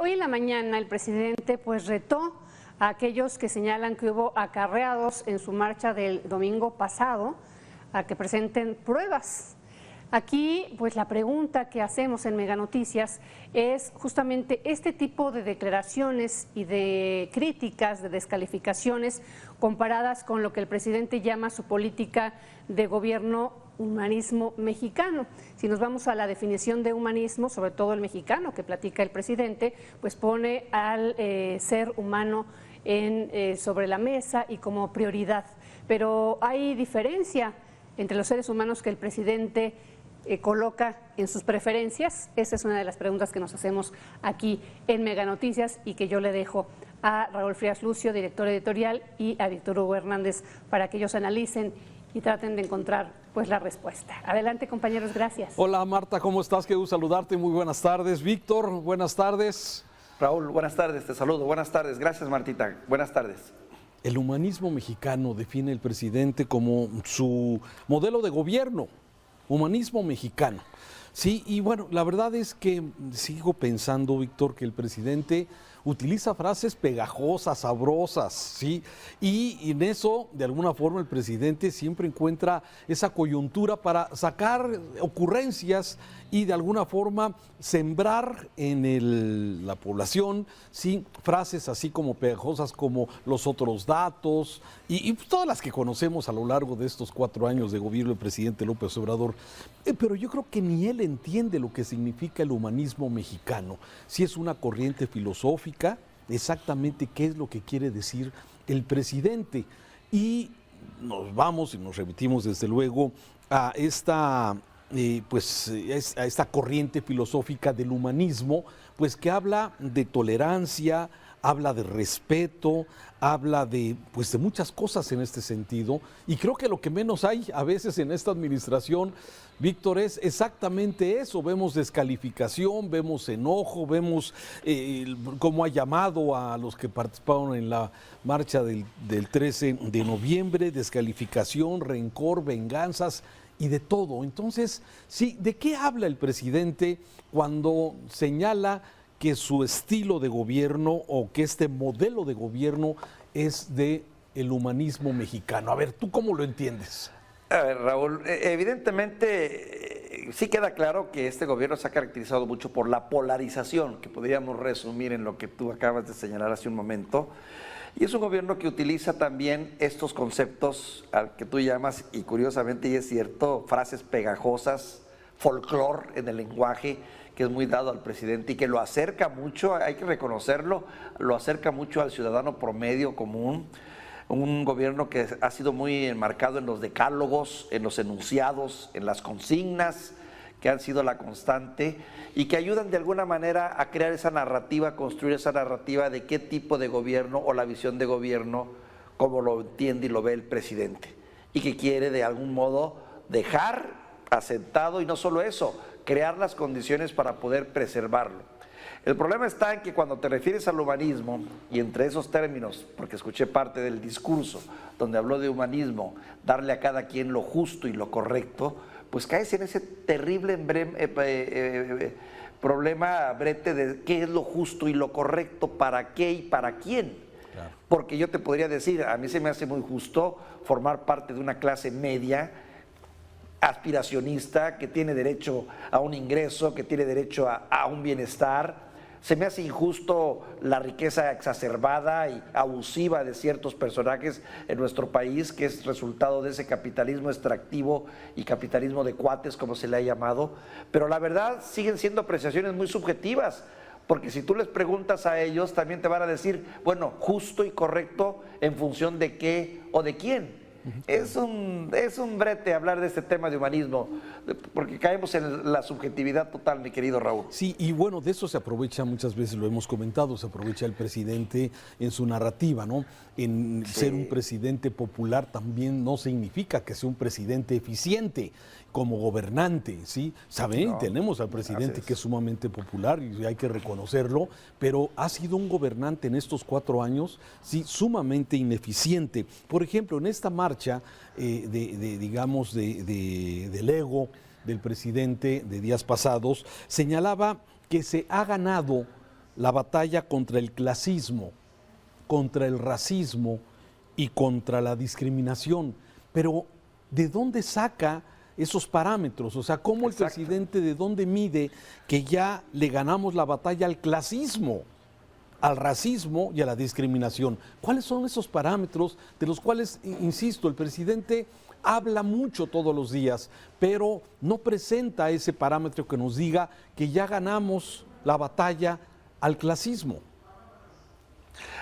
hoy en la mañana el presidente pues retó a aquellos que señalan que hubo acarreados en su marcha del domingo pasado a que presenten pruebas. Aquí, pues la pregunta que hacemos en Mega Noticias es justamente este tipo de declaraciones y de críticas, de descalificaciones comparadas con lo que el presidente llama su política de gobierno humanismo mexicano. Si nos vamos a la definición de humanismo, sobre todo el mexicano que platica el presidente, pues pone al ser humano sobre la mesa y como prioridad. Pero hay diferencia entre los seres humanos que el presidente coloca en sus preferencias. Esa es una de las preguntas que nos hacemos aquí en Mega Noticias y que yo le dejo a Raúl Frías Lucio, director editorial, y a Víctor Hugo Hernández para que ellos analicen y traten de encontrar pues la respuesta. Adelante, compañeros, gracias. Hola Marta, ¿cómo estás? Qué gusto saludarte, muy buenas tardes. Víctor, buenas tardes. Raúl, buenas tardes, te saludo, buenas tardes. Gracias, Martita, buenas tardes. El humanismo mexicano define el presidente como su modelo de gobierno, humanismo mexicano. Sí, y bueno, la verdad es que sigo pensando, Víctor, que el presidente utiliza frases pegajosas, sabrosas, ¿sí? Y en eso, de alguna forma, el presidente siempre encuentra esa coyuntura para sacar ocurrencias y de alguna forma sembrar en la población, ¿sí? Frases así como pegajosas como los otros datos y todas las que conocemos a lo largo de estos 4 años de gobierno del presidente López Obrador. Pero yo creo que ni él entiende lo que significa el humanismo mexicano. Si es una corriente filosófica, exactamente qué es lo que quiere decir el presidente. Y nos vamos y nos remitimos desde luego a esta corriente filosófica del humanismo, pues que habla de tolerancia, habla de respeto, habla de muchas cosas en este sentido, y creo que lo que menos hay a veces en esta administración, Víctor, es exactamente eso. Vemos descalificación, vemos enojo, vemos cómo ha llamado a los que participaron en la marcha del 13 de noviembre, descalificación, rencor, venganzas y de todo. Entonces, sí, ¿de qué habla el presidente cuando señala que su estilo de gobierno o que este modelo de gobierno es de el humanismo mexicano? A ver, ¿tú cómo lo entiendes? A ver, Raúl, evidentemente sí queda claro que este gobierno se ha caracterizado mucho por la polarización, que podríamos resumir en lo que tú acabas de señalar hace un momento. Y es un gobierno que utiliza también estos conceptos al que tú llamas, y curiosamente, y es cierto, frases pegajosas, folclore en el lenguaje, que es muy dado al presidente y que lo acerca mucho, hay que reconocerlo, lo acerca mucho al ciudadano promedio común. Un gobierno que ha sido muy enmarcado en los decálogos, en los enunciados, en las consignas, que han sido la constante y que ayudan de alguna manera a crear esa narrativa, a construir esa narrativa de qué tipo de gobierno o la visión de gobierno, como lo entiende y lo ve el presidente, y que quiere de algún modo dejar asentado, y no solo eso, crear las condiciones para poder preservarlo. El problema está en que cuando te refieres al humanismo, y entre esos términos, porque escuché parte del discurso donde habló de humanismo, darle a cada quien lo justo y lo correcto, pues caes en ese terrible problema, brete, de qué es lo justo y lo correcto, para qué y para quién. Claro. Porque yo te podría decir, a mí se me hace muy justo formar parte de una clase media, aspiracionista, que tiene derecho a un ingreso, que tiene derecho a un bienestar. Se me hace injusto la riqueza exacerbada y abusiva de ciertos personajes en nuestro país, que es resultado de ese capitalismo extractivo y capitalismo de cuates, como se le ha llamado. Pero la verdad siguen siendo apreciaciones muy subjetivas, porque si tú les preguntas a ellos, también te van a decir, bueno, justo y correcto en función de qué o de quién. Es un brete hablar de este tema de humanismo, porque caemos en la subjetividad total, mi querido Raúl. Sí, y bueno, de eso se aprovecha muchas veces, lo hemos comentado, se aprovecha el presidente en su narrativa, ¿no? En ser un presidente popular también no significa que sea un presidente eficiente como gobernante, ¿sí? Saben, no, tenemos al presidente que es sumamente popular y hay que reconocerlo, pero ha sido un gobernante en estos 4 años, sí, sumamente ineficiente. Por ejemplo, en esta marcha del ego del presidente de días pasados, señalaba que se ha ganado la batalla contra el clasismo, contra el racismo y contra la discriminación. Pero, ¿de dónde saca esos parámetros? O sea, ¿cómo el presidente de dónde mide que ya le ganamos la batalla al clasismo, al racismo y a la discriminación? ¿Cuáles son esos parámetros de los cuales, insisto, el presidente habla mucho todos los días, pero no presenta ese parámetro que nos diga que ya ganamos la batalla al clasismo?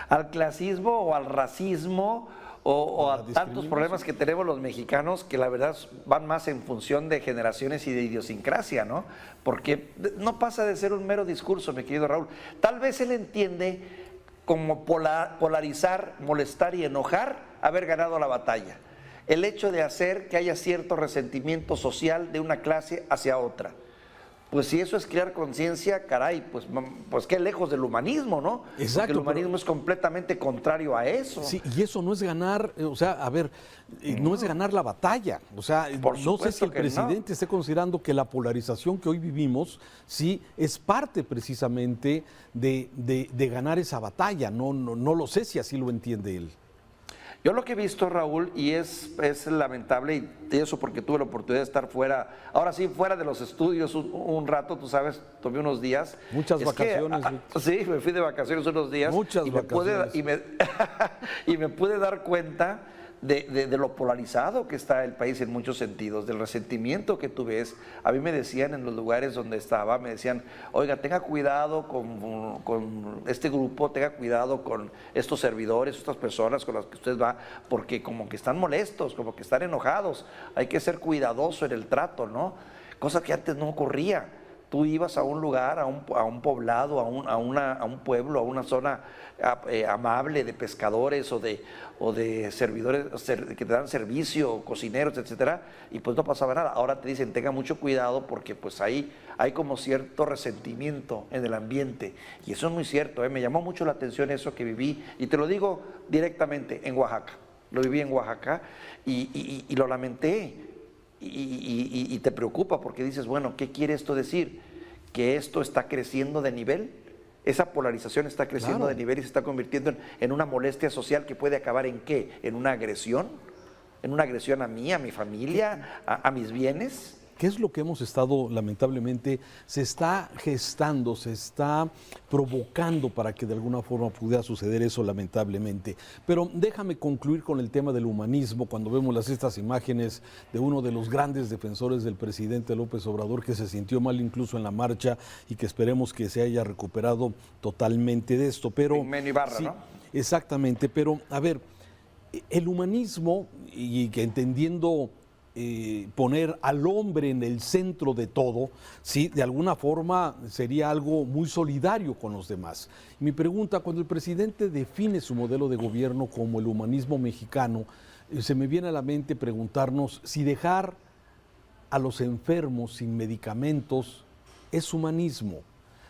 Al clasismo o al racismo o a tantos problemas que tenemos los mexicanos que la verdad van más en función de generaciones y de idiosincrasia, ¿no? Porque no pasa de ser un mero discurso, mi querido Raúl. Tal vez él entiende como polarizar, molestar y enojar haber ganado la batalla. El hecho de hacer que haya cierto resentimiento social de una clase hacia otra. Pues si eso es crear conciencia, caray, pues qué lejos del humanismo, ¿no? Exacto. Porque el humanismo es completamente contrario a eso. Sí, y eso no es ganar, o sea, a ver, no es ganar la batalla. O sea, no sé si el presidente esté considerando que la polarización que hoy vivimos, sí, es parte precisamente de ganar esa batalla. No lo sé si así lo entiende él. Yo lo que he visto, Raúl, y es lamentable, y eso porque tuve la oportunidad de estar fuera, ahora sí, fuera de los estudios un rato, tú sabes, tomé unos días. Muchas vacaciones. Sí, me fui de vacaciones unos días. Muchas vacaciones. Y me pude dar cuenta de lo polarizado que está el país en muchos sentidos, del resentimiento que tú ves. A mí me decían en los lugares donde estaba, me decían, oiga, tenga cuidado con este grupo, tenga cuidado con estos servidores, estas personas con las que usted va, porque como que están molestos, como que están enojados, hay que ser cuidadoso en el trato, ¿no? Cosa que antes no ocurría. Tú ibas a un lugar, a un poblado, a un pueblo, a una zona amable de pescadores o de servidores que te dan servicio, cocineros, etcétera, y pues no pasaba nada. Ahora te dicen, tenga mucho cuidado porque pues ahí hay como cierto resentimiento en el ambiente. Y eso es muy cierto, me llamó mucho la atención eso que viví, y te lo digo directamente, en Oaxaca. Lo viví en Oaxaca y lo lamenté. Y te preocupa porque dices, bueno, ¿qué quiere esto decir? ¿Que esto está creciendo de nivel? Esa polarización está creciendo de nivel y se está convirtiendo en una molestia social que puede acabar ¿en qué? ¿En una agresión? ¿En una agresión a mí, a mi familia, a mis bienes? ¿Qué es lo que hemos estado, lamentablemente, se está gestando, se está provocando para que de alguna forma pudiera suceder eso, lamentablemente? Pero déjame concluir con el tema del humanismo, cuando vemos estas imágenes de uno de los grandes defensores del presidente López Obrador, que se sintió mal incluso en la marcha y que esperemos que se haya recuperado totalmente de esto. Pero Meni Barra, sí, ¿no? Exactamente, pero a ver, el humanismo, y que entendiendo poner al hombre en el centro de todo, ¿sí? De alguna forma sería algo muy solidario con los demás. Mi pregunta, cuando el presidente define su modelo de gobierno como el humanismo mexicano, se me viene a la mente preguntarnos si dejar a los enfermos sin medicamentos es humanismo,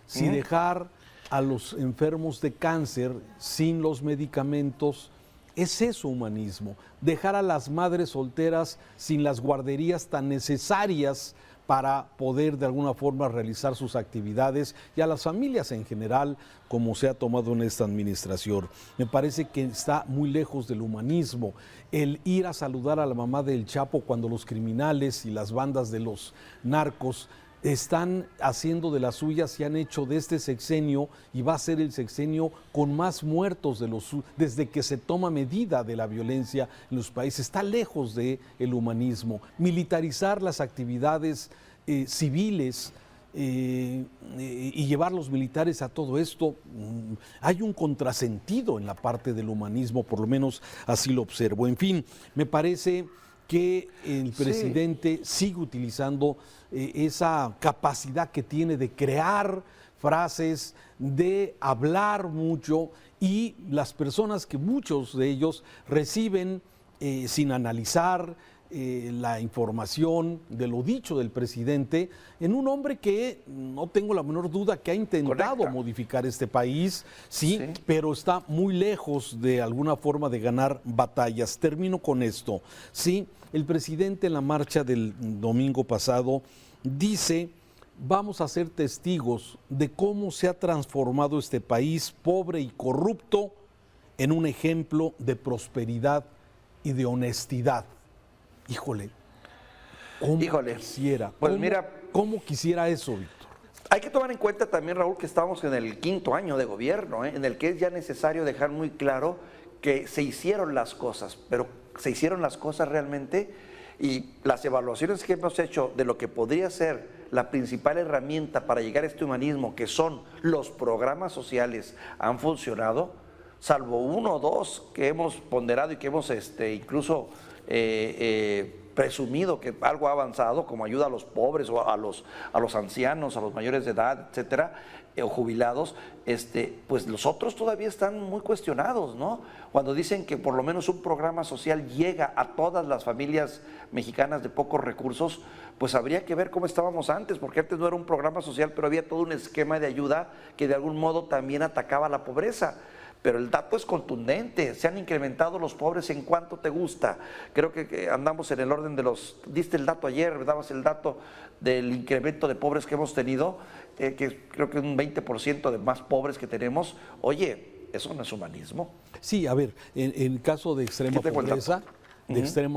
si dejar a los enfermos de cáncer sin los medicamentos ¿es eso humanismo? Dejar a las madres solteras sin las guarderías tan necesarias para poder de alguna forma realizar sus actividades y a las familias en general, como se ha tomado en esta administración. Me parece que está muy lejos del humanismo el ir a saludar a la mamá del Chapo cuando los criminales y las bandas de los narcos están haciendo de las suyas y han hecho de este sexenio, y va a ser el sexenio con más muertos desde que se toma medida de la violencia en los países. Está lejos del humanismo. Militarizar las actividades civiles y llevar los militares a todo esto, hay un contrasentido en la parte del humanismo, por lo menos así lo observo. En fin, me parece que el presidente sigue utilizando esa capacidad que tiene de crear frases, de hablar mucho, y las personas que muchos de ellos reciben sin analizar la información de lo dicho del presidente, en un hombre que no tengo la menor duda que ha intentado modificar este país, sí, pero está muy lejos de alguna forma de ganar batallas. Termino con esto, sí, el presidente en la marcha del domingo pasado dice vamos a ser testigos de cómo se ha transformado este país pobre y corrupto en un ejemplo de prosperidad y de honestidad. Híjole, ¿cómo quisiera? Pues ¿Cómo, mira, cómo quisiera eso, Víctor? hay que tomar en cuenta también, Raúl, que estamos en el 5º año de gobierno, en el que es ya necesario dejar muy claro que se hicieron las cosas, pero se hicieron las cosas realmente, y las evaluaciones que hemos hecho de lo que podría ser la principal herramienta para llegar a este humanismo, que son los programas sociales, han funcionado, salvo 1 o 2 que hemos ponderado y que hemos incluso presumido que algo ha avanzado, como ayuda a los pobres o a los ancianos, a los mayores de edad, etcétera, o jubilados, pues los otros todavía están muy cuestionados, ¿no? Cuando dicen que por lo menos un programa social llega a todas las familias mexicanas de pocos recursos, pues habría que ver cómo estábamos antes, porque antes no era un programa social, pero había todo un esquema de ayuda que de algún modo también atacaba la pobreza. Pero el dato es contundente, se han incrementado los pobres en cuánto te gusta. Creo que andamos en el orden de diste el dato ayer, dabas el dato del incremento de pobres que hemos tenido, que creo que un 20% de más pobres que tenemos. Oye, ¿eso no es humanismo? Sí, a ver, en caso de extrema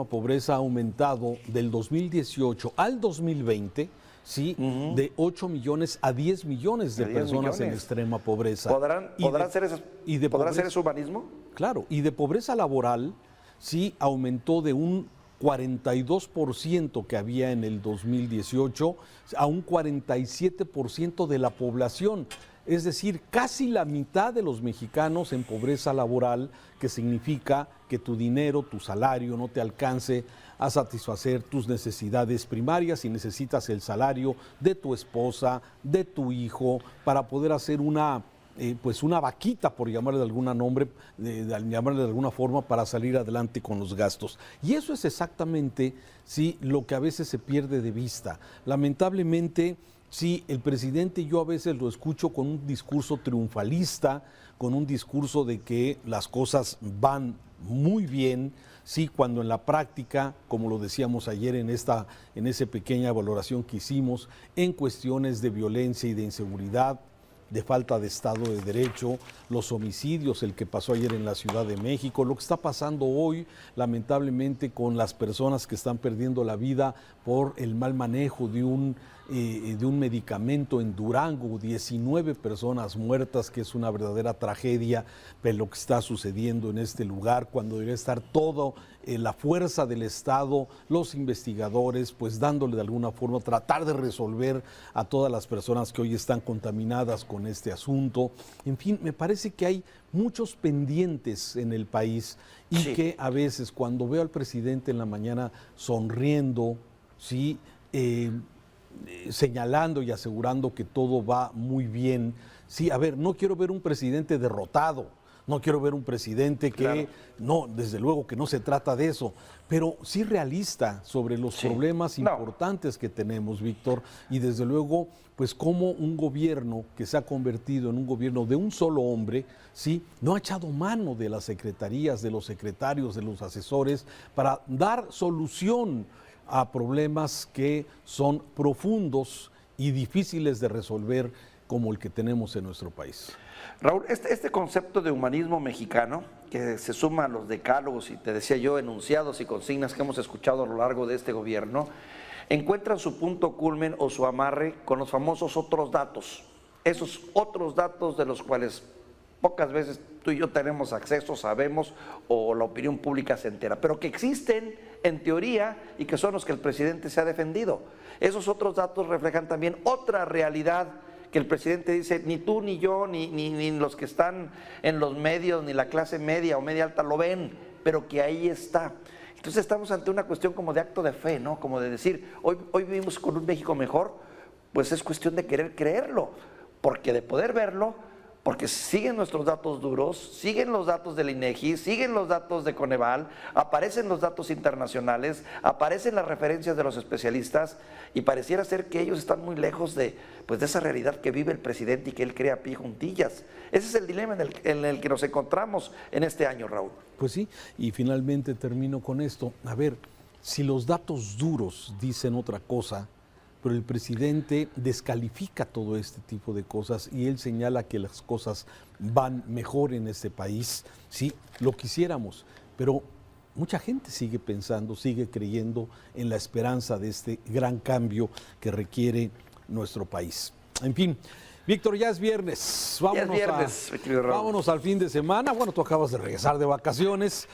pobreza, ha aumentado del 2018 al 2020, ¿sí? De 8 millones a 10 millones de personas en extrema pobreza. ¿Podrán ser ese humanismo? Claro, y de pobreza laboral, sí, aumentó de un 42% que había en el 2018 a un 47% de la población. Es decir, casi la mitad de los mexicanos en pobreza laboral, que significa que tu dinero, tu salario no te alcance a satisfacer tus necesidades primarias y necesitas el salario de tu esposa, de tu hijo, para poder hacer una vaquita, por llamarle de llamarle de alguna forma, para salir adelante con los gastos. Y eso es exactamente, sí, lo que a veces se pierde de vista. Lamentablemente, sí, el presidente, yo a veces lo escucho con un discurso triunfalista, con un discurso de que las cosas van muy bien, sí, cuando en la práctica, como lo decíamos ayer en esa pequeña valoración que hicimos, en cuestiones de violencia y de inseguridad, de falta de Estado de Derecho, los homicidios, el que pasó ayer en la Ciudad de México, lo que está pasando hoy, lamentablemente, con las personas que están perdiendo la vida por el mal manejo de un medicamento en Durango, 19 personas muertas, que es una verdadera tragedia, pero lo que está sucediendo en este lugar, cuando debería estar todo la fuerza del Estado, los investigadores, pues dándole de alguna forma, tratar de resolver a todas las personas que hoy están contaminadas con este asunto. En fin, me parece que hay muchos pendientes en el país y sí, que a veces cuando veo al presidente en la mañana sonriendo, sí, señalando y asegurando que todo va muy bien, sí, a ver, no quiero ver un presidente derrotado. No quiero ver un presidente que, claro, no, desde luego que no se trata de eso, pero sí realista sobre los problemas importantes que tenemos, Víctor, y desde luego, pues como un gobierno que se ha convertido en un gobierno de un solo hombre, sí, no ha echado mano de las secretarías, de los secretarios, de los asesores, para dar solución a problemas que son profundos y difíciles de resolver, como el que tenemos en nuestro país. Raúl, este concepto de humanismo mexicano, que se suma a los decálogos y te decía yo, enunciados y consignas que hemos escuchado a lo largo de este gobierno, encuentran su punto culmen o su amarre con los famosos otros datos. Esos otros datos de los cuales pocas veces tú y yo tenemos acceso, sabemos, o la opinión pública se entera, pero que existen en teoría y que son los que el presidente se ha defendido. Esos otros datos reflejan también otra realidad que el presidente dice, ni tú, ni yo, ni los que están en los medios, ni la clase media o media alta lo ven, pero que ahí está. Entonces estamos ante una cuestión como de acto de fe, ¿no? Como de decir, hoy vivimos con un México mejor, pues es cuestión de querer creerlo, porque de poder verlo, porque siguen nuestros datos duros, siguen los datos del INEGI, siguen los datos de Coneval, aparecen los datos internacionales, aparecen las referencias de los especialistas y pareciera ser que ellos están muy lejos de esa realidad que vive el presidente y que él cree a pie juntillas. Ese es el dilema en el que nos encontramos en este año, Raúl. Pues sí, y finalmente termino con esto. A ver, si los datos duros dicen otra cosa, pero el presidente descalifica todo este tipo de cosas y él señala que las cosas van mejor en este país. Sí, lo quisiéramos, pero mucha gente sigue pensando, sigue creyendo en la esperanza de este gran cambio que requiere nuestro país. En fin, Víctor, ya es viernes. Vámonos al fin de semana. Bueno, tú acabas de regresar de vacaciones,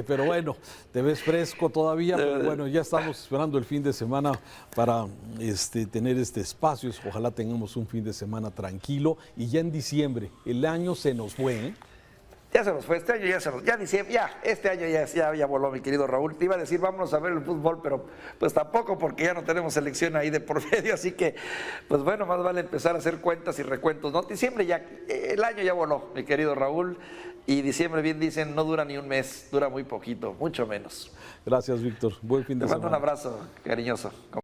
pero bueno, te ves fresco todavía. Pero bueno, ya estamos esperando el fin de semana para tener este espacio. Ojalá tengamos un fin de semana tranquilo. Y ya en diciembre, el año se nos fue, ¿eh? Ya se nos fue, este año este año ya voló, mi querido Raúl. Te iba a decir, vámonos a ver el fútbol, pero pues tampoco, porque ya no tenemos selección ahí de por medio, así que, pues bueno, más vale empezar a hacer cuentas y recuentos, ¿no? Diciembre el año ya voló, mi querido Raúl, y diciembre, bien dicen, no dura ni un mes, dura muy poquito, mucho menos. Gracias, Víctor. Buen fin de semana. Te mando un abrazo cariñoso.